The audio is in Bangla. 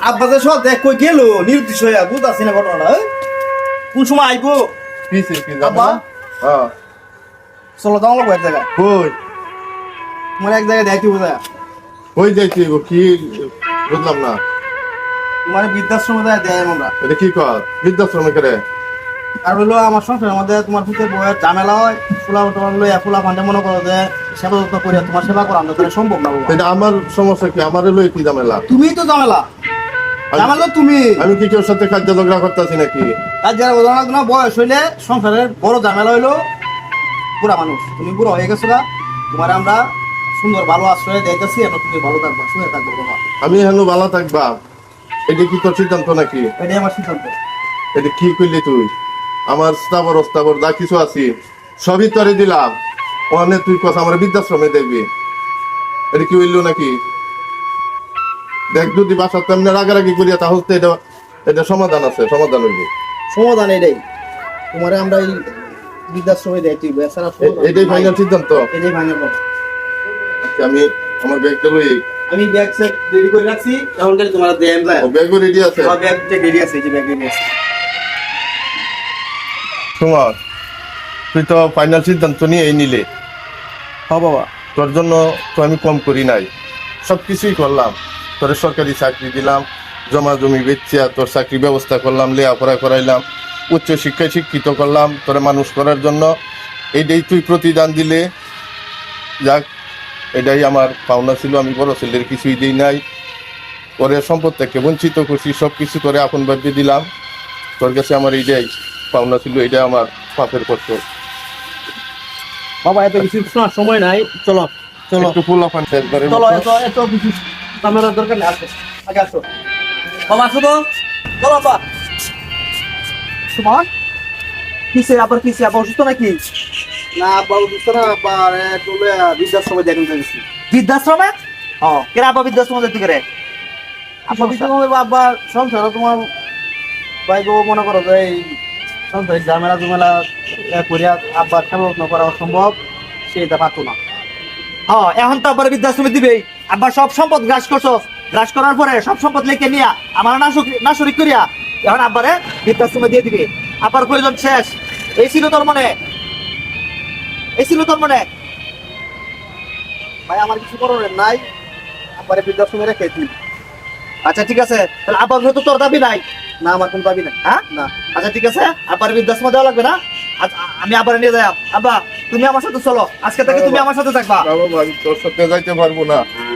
আব্বা যে সব দেখ কই গেল নির্দিষ্ট হইয়া বুঝাচ্ছি না ঘটনাটা কোন সময় আইবো আব্বা চলো তোমার এক জায়গায় কই তোমার এক জায়গায় দেখি বোঝা কই যাইছি গো কি বুঝলাম না তোমার বৃদ্ধাশ্রমে দেয় আমরা এটা কি কর বৃদ্ধাশ্রমে করে আর হলো আমার সংসারের মধ্যে তোমার পুতের বউয়ের ঝামেলা হয় তোমার লইয়া ফুলা ফান্ডে মনে করো যে সেবা যত্ন করিয়া তোমার সেবা করা আমাদের সম্ভব না বাবা। এটা আমার সমস্যা কি আমার লই কি ঝামেলা তুমিই তো ঝামেলা ঝামেলা তুমি আমি কি কেউ সাথে খাদ্য ঝগড়া করতেছি নাকি আর যারা উদাহরণ না বয়স হইলে সংসারের বড় ঝামেলা হইলো বুড়া মানুষ তুমি বুড়ো হয়ে গেছো না তোমার আমরা সুন্দর ভালো আশ্রয় দিতেছি এখন তুমি ভালো থাকবা শুনে থাকবো বাবা আমি হেন ভালো থাকবা এটা কি তোর সিদ্ধান্ত নাকি এটাই আমার সিদ্ধান্ত এটা কি করলি তুই আমার স্থাবর যা কিছু আছি সবই তরে দিলাম ওখানে তুই কথা আমার বৃদ্ধাশ্রমে দেখবি এটা কি হইল নাকি দেখ যদি বাসা তেমনি রাগারাগি করিয়া তাহলে তো এটা এটা সমাধান আছে সমাধান হইব সমাধান এটাই তোমার আমরা এই বৃদ্ধাশ্রমে দেয় তুই বেচারা এটাই ফাইনাল সিদ্ধান্ত এটাই ফাইনাল বাবা আচ্ছা, আমি আমার ব্যাগটা লই আমি ব্যাগ সেট রেডি করে রাখছি এখন খালি তোমার দেন যায় ব্যাগও রেডি আছে আমার ব্যাগটা রেডি আছে এই যে ব্যাগ রেডি আছে তোমার তুই তো ফাইনাল সিদ্ধান্ত নিয়ে এই নিলে হ্যাঁ বাবা তোর জন্য তো আমি কম করি নাই সব কিছুই করলাম তোর সরকারি চাকরি দিলাম জমা জমি বেচিয়া তোর চাকরি ব্যবস্থা করলাম লেখাপড়া করাইলাম উচ্চ শিক্ষায় শিক্ষিত করলাম তোর মানুষ করার জন্য এইটাই তুই প্রতিদান দিলে যাক এটাই আমার পাওনা ছিল আমি বড় ছেলের কিছুই দিই নাই পরে সম্পদ থেকে বঞ্চিত করছি সব কিছু করে আপন ভাবে দিলাম তোর কাছে আমার এইটাই পাওনা ছিল এটা আমার পাপের কষ্ট বাবা এত কিছু শোনার সময় নাই চলো চলো একটু ফুল আফান শেষ করে চলো এত এত কিছু ক্যামেরার দরকার নেই আসো আগে আসো বাবা আসো তো চলো বাবা সুমন কিসে আবার অসুস্থ নাকি না আব্বা অসুস্থ না আবার চলে বৃদ্ধাশ্রমে দেখুন যাচ্ছি বৃদ্ধাশ্রমে কেরা আব্বা বৃদ্ধাশ্রমে যেতে করে আব্বা বৃদ্ধাশ্রমে বাবা সংসার তোমার ভাই গো মনে করো যে এই সংসার ঝামেলা করিয়া আব্বার সেবা যত্ন করা অসম্ভব সেটা পারতো না এখন তো আবার বৃদ্ধাশ্রমে দিবেই আব্বা সব সম্পদ গ্রাস করার পরে সব সম্পদ লেখে নিয়া আমার নাশরিক করিয়া এখন আব্বারে বৃদ্ধাশ্রমে দিয়ে দিবে আব্বার প্রয়োজন শেষ এই ছিল তোর মনে ভাই আমার কিছু করার নাই আব্বারে বৃদ্ধাশ্রমে রেখে দিই আচ্ছা ঠিক আছে তাহলে আব্বার তো তোর দাবি নাই না আমার কোনো দাবি নাই হ্যাঁ না আচ্ছা ঠিক আছে আব্বার বৃদ্ধাশ্রমে দেওয়া লাগবে না আমি আবার নিয়ে যাই আব্বা তুমি আমার সাথে চলো আজকে থেকে তুমি আমার সাথে থাকবা বাবা আমি তোর সাথে যাইতে পারবো না